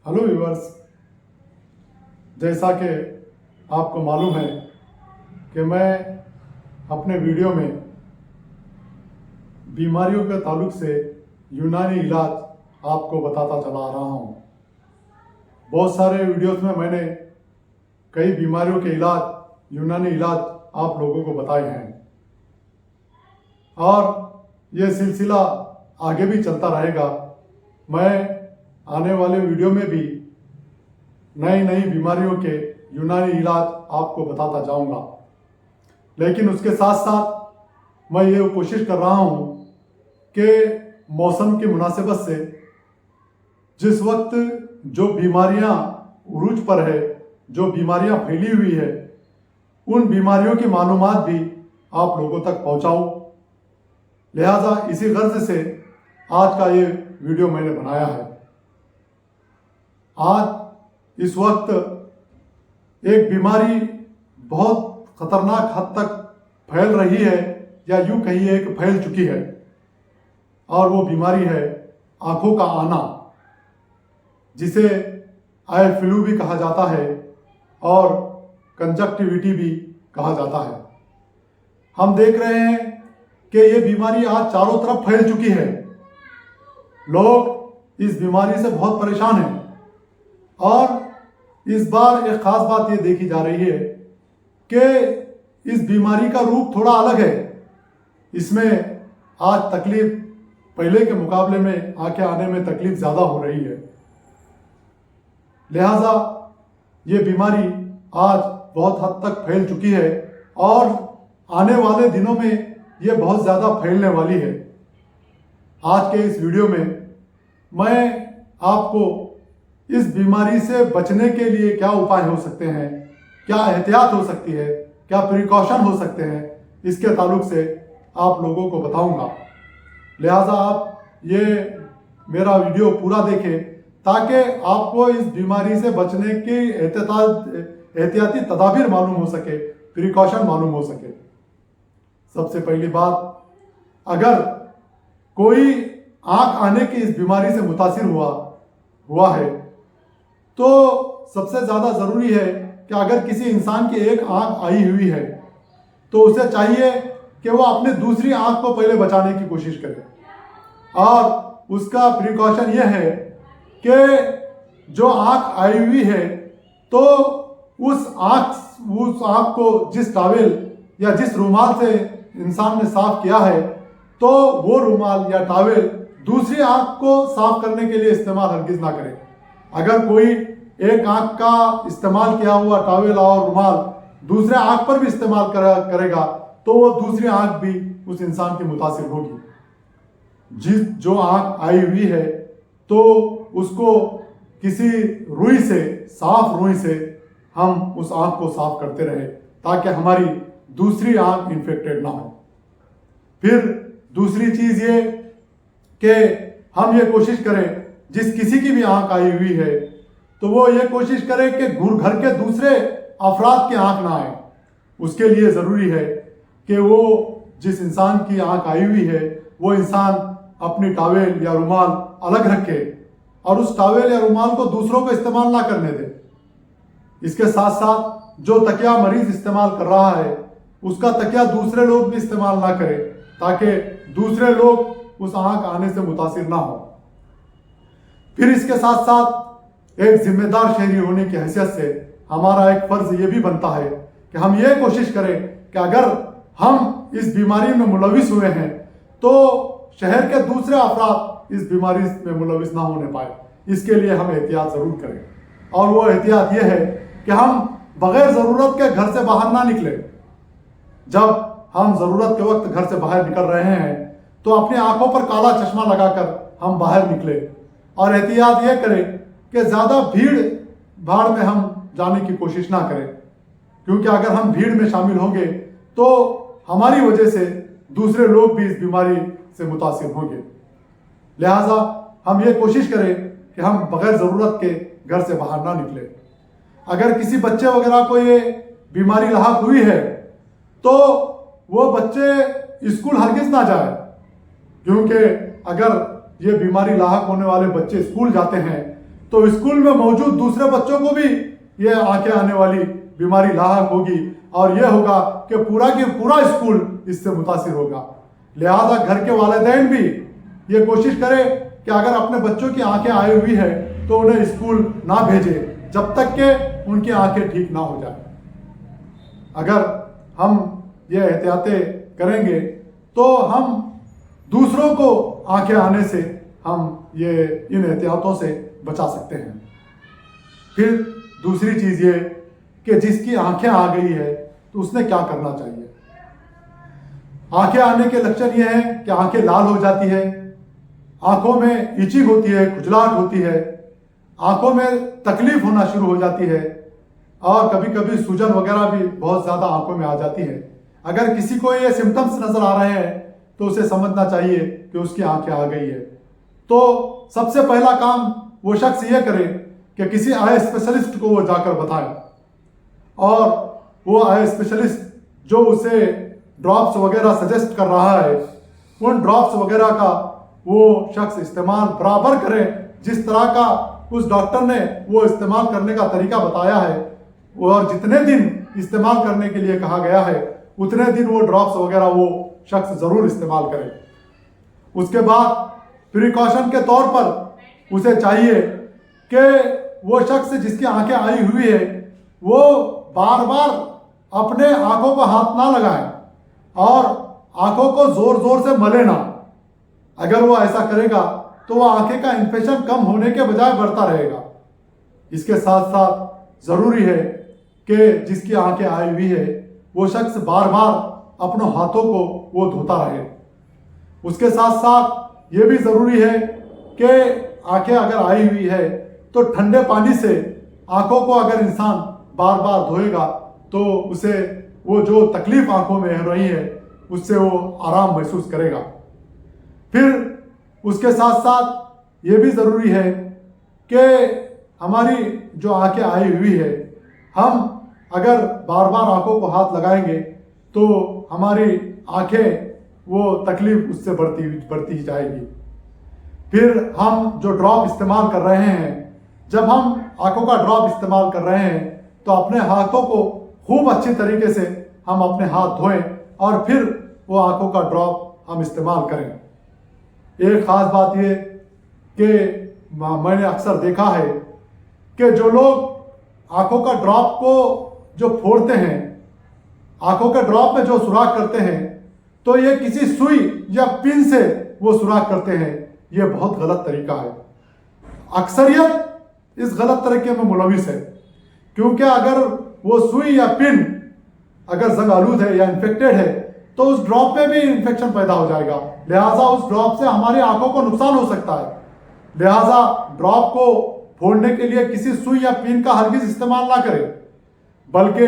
Hello viewers, जैसा कि आपको मालूम है कि मैं अपने वीडियो में बीमारियों के ताल्लुक से यूनानी इलाज आपको बताता चला आ रहा हूँ। बहुत सारे वीडियोस में मैंने कई बीमारियों के इलाज, यूनानी इलाज आप लोगों को बताए हैं और ये सिलसिला आगे भी चलता रहेगा। मैं आने वाले वीडियो में भी नई नई बीमारियों के यूनानी इलाज आपको बताता जाऊंगा, लेकिन उसके साथ साथ मैं ये कोशिश कर रहा हूँ कि मौसम की मुनासिबत से जिस वक्त जो बीमारियाँ उरूज पर है, जो बीमारियाँ फैली हुई है, उन बीमारियों की मालूमात भी आप लोगों तक पहुँचाऊँ। लिहाजा इसी गर्ज से आज का ये वीडियो मैंने बनाया है। आज इस वक्त एक बीमारी बहुत खतरनाक हद तक फैल रही है, या यूं कहिए कि फैल चुकी है, और वो बीमारी है आंखों का आना, जिसे आई फ्लू भी कहा जाता है और कंजक्टिविटी भी कहा जाता है। हम देख रहे हैं कि ये बीमारी आज चारों तरफ फैल चुकी है। लोग इस बीमारी से बहुत परेशान हैं और इस बार एक खास बात ये देखी जा रही है कि इस बीमारी का रूप थोड़ा अलग है। इसमें आज तकलीफ पहले के मुकाबले में आंखें आने में तकलीफ ज़्यादा हो रही है। लिहाजा ये बीमारी आज बहुत हद तक फैल चुकी है और आने वाले दिनों में ये बहुत ज़्यादा फैलने वाली है। आज के इस वीडियो में मैं आपको इस बीमारी से बचने के लिए क्या उपाय हो सकते हैं, क्या एहतियात हो सकती है, क्या प्रिकॉशन हो सकते हैं, इसके ताल्लुक से आप लोगों को बताऊंगा। लिहाजा आप ये मेरा वीडियो पूरा देखें ताकि आपको इस बीमारी से बचने की एहतियाती तदाबीर मालूम हो सके, प्रिकॉशन मालूम हो सके। सबसे पहली बात, अगर कोई आंख आने की इस बीमारी से मुतासिर हुआ है तो सबसे ज़्यादा ज़रूरी है कि अगर किसी इंसान की एक आंख आई हुई है तो उसे चाहिए कि वो अपने दूसरी आंख को पहले बचाने की कोशिश करे। और उसका प्रिकॉशन ये है कि जो आंख आई हुई है तो उस आंख को जिस टॉवेल या जिस रुमाल से इंसान ने साफ किया है, तो वो रुमाल या टॉवेल दूसरी आंख को साफ करने के लिए इस्तेमाल हरगिज ना करें। अगर कोई एक आंख का इस्तेमाल किया हुआ टॉवेल और रुमाल दूसरे आंख पर भी इस्तेमाल करेगा तो वो दूसरी आंख भी उस इंसान की मुतासिर होगी। जो आंख आई हुई है तो उसको किसी रुई से, साफ रुई से हम उस आंख को साफ करते रहे ताकि हमारी दूसरी आंख इन्फेक्टेड ना हो। फिर दूसरी चीज ये कि हम ये कोशिश करें, जिस किसी की भी आंख आई हुई है तो वो ये कोशिश करे कि घर के दूसरे अफराद की आंख ना आए। उसके लिए ज़रूरी है कि वो जिस इंसान की आंख आई हुई है वो इंसान अपनी टॉवेल या रुमाल अलग रखे और उस टॉवेल या रुमाल को दूसरों को इस्तेमाल ना करने दे। इसके साथ साथ जो तकिया मरीज इस्तेमाल कर रहा है उसका तकिया दूसरे लोग भी इस्तेमाल ना करें ताकि दूसरे लोग उस आंख आने से मुतासिर ना हो। फिर इसके साथ साथ एक जिम्मेदार शहरी होने की हैसियत से हमारा एक फर्ज ये भी बनता है कि हम ये कोशिश करें कि अगर हम इस बीमारी में मुलविस हुए हैं तो शहर के दूसरे अफराद इस बीमारी में मुलविस ना होने पाए। इसके लिए हम एहतियात ज़रूर करें, और वो एहतियात ये है कि हम बगैर ज़रूरत के घर से बाहर ना निकलें। जब हम ज़रूरत के वक्त घर से बाहर निकल रहे हैं तो अपनी आंखों पर काला चश्मा लगाकर हम बाहर निकले, और एहतियात ये करें कि ज़्यादा भीड़ भाड़ में हम जाने की कोशिश ना करें, क्योंकि अगर हम भीड़ में शामिल होंगे तो हमारी वजह से दूसरे लोग भी इस बीमारी से मुतासिर होंगे। लिहाजा हम ये कोशिश करें कि हम बगैर ज़रूरत के घर से बाहर ना निकले। अगर किसी बच्चे वगैरह को ये बीमारी लाहक हुई है तो वो बच्चे स्कूल हरगिज ना जाए, क्योंकि अगर ये बीमारी लाहक होने वाले बच्चे स्कूल जाते हैं तो तो स्कूल में मौजूद दूसरे बच्चों को भी ये आंखें आने वाली बीमारी लाहक होगी और यह होगा कि पूरा के पूरा स्कूल इससे मुतासिर होगा। लिहाजा घर के वालिदैन भी ये कोशिश करें कि अगर अपने बच्चों की आंखें आई हुई है तो उन्हें स्कूल ना भेजें जब तक कि उनकी आंखें ठीक ना हो जाए। अगर हम ये एहतियातें करेंगे तो हम दूसरों को आंखें आने से हम ये इन एहतियातों से बचा सकते हैं। फिर दूसरी चीज़ ये कि जिसकी आंखें आ गई है तो उसने क्या करना चाहिए। आंखें आने के लक्षण ये हैं कि आंखें लाल हो जाती है, आंखों में इचिंग होती है, खुजलाहट होती है, आंखों में तकलीफ होना शुरू हो जाती है और कभी कभी सूजन वगैरह भी बहुत ज़्यादा आंखों में आ जाती है। अगर किसी को ये सिम्टम्स नज़र आ रहे हैं तो उसे समझना चाहिए कि उसकी आंखें आ गई है। तो सबसे पहला काम वो शख्स ये करे कि किसी आई स्पेशलिस्ट को वो जाकर बताए और वो आई स्पेशलिस्ट जो उसे ड्रॉप्स वगैरह सजेस्ट कर रहा है उन ड्रॉप्स वगैरह का वो शख्स इस्तेमाल बराबर करे जिस तरह का उस डॉक्टर ने वो इस्तेमाल करने का तरीका बताया है और जितने दिन इस्तेमाल करने के लिए कहा गया है उतने दिन वो ड्रॉप्स वगैरह वो शख्स ज़रूर इस्तेमाल करे। उसके बाद प्रिकॉशन के तौर पर उसे चाहिए कि वो शख्स जिसकी आंखें आई हुई है वो बार बार अपने आंखों को हाथ ना लगाए और आंखों को जोर जोर से मले ना। अगर वो ऐसा करेगा तो वह आंखें का इन्फेक्शन कम होने के बजाय बढ़ता रहेगा। इसके साथ साथ ज़रूरी है कि जिसकी आंखें आई हुई है वो शख्स बार बार अपनों हाथों को वो धोता रहे। उसके साथ साथ ये भी ज़रूरी है कि आंखें अगर आई हुई है तो ठंडे पानी से आंखों को अगर इंसान बार बार धोएगा तो उसे वो जो तकलीफ आंखों में हो रही है उससे वो आराम महसूस करेगा। फिर उसके साथ साथ ये भी ज़रूरी है कि हमारी जो आंखें आई हुई है हम अगर बार बार आंखों को हाथ लगाएंगे तो हमारी आंखें वो तकलीफ उससे बढ़ती ही जाएगी। फिर हम जो ड्रॉप इस्तेमाल कर रहे हैं जब हम आंखों का ड्रॉप इस्तेमाल कर रहे हैं तो अपने हाथों को खूब अच्छी तरीके से हम अपने हाथ धोएं और फिर वो आंखों का ड्रॉप हम इस्तेमाल करें। एक ख़ास बात ये कि मैंने अक्सर देखा है कि जो लोग आंखों का ड्रॉप को जो फोड़ते हैं, आंखों के ड्रॉप में जो सुराख करते हैं तो ये किसी सुई या पिन से वो सुराख करते हैं। ये बहुत गलत तरीका है। अक्सरियत इस गलत तरीके में मुलविस है क्योंकि अगर वो सुई या पिन अगर जंग आलूद है या इन्फेक्टेड है तो उस ड्रॉप में भी इन्फेक्शन पैदा हो जाएगा। लिहाजा उस ड्रॉप से हमारी आंखों को नुकसान हो सकता है। लिहाजा ड्रॉप को फोड़ने के लिए किसी सुई या पिन का हरगिज इस्तेमाल ना करें, बल्कि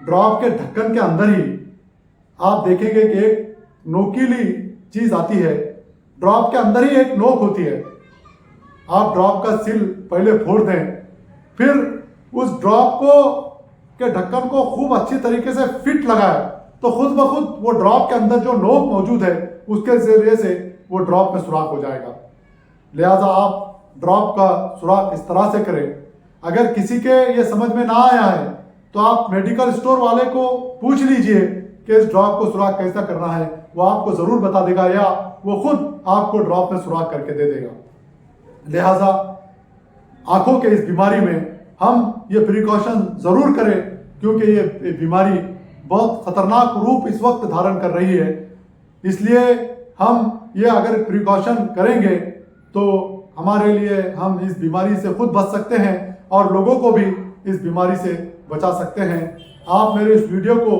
ड्रॉप के ढक्कन के अंदर ही आप देखेंगे कि एक नोकीली चीज़ आती है। ड्रॉप के अंदर ही एक नोक होती है। आप ड्रॉप का सिल पहले फोड़ दें, फिर उस ड्रॉप को के ढक्कन को खूब अच्छी तरीके से फिट लगाए तो खुद ब खुद वो ड्रॉप के अंदर जो नोक मौजूद है उसके जरिए से वो ड्रॉप में सुराख हो जाएगा। लिहाजा आप ड्रॉप का सुराख इस तरह से करें। अगर किसी के ये समझ में ना आया है तो आप मेडिकल स्टोर वाले को पूछ लीजिए कि इस ड्रॉप को सुराख कैसा करना है। वो आपको ज़रूर बता देगा या वो खुद आपको ड्रॉप में सुराख करके दे देगा। लिहाजा आंखों के इस बीमारी में हम ये प्रिकॉशन ज़रूर करें क्योंकि ये बीमारी बहुत ख़तरनाक रूप इस वक्त धारण कर रही है। इसलिए हम ये अगर प्रिकॉशन करेंगे तो हमारे लिए हम इस बीमारी से खुद बच सकते हैं और लोगों को भी इस बीमारी से बचा सकते हैं। आप मेरे इस वीडियो को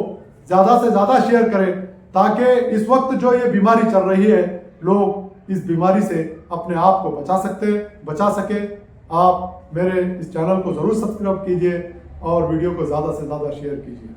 ज़्यादा से ज़्यादा शेयर करें ताकि इस वक्त जो ये बीमारी चल रही है लोग इस बीमारी से अपने आप को बचा सके। आप मेरे इस चैनल को ज़रूर सब्सक्राइब कीजिए और वीडियो को ज़्यादा से ज़्यादा शेयर कीजिए।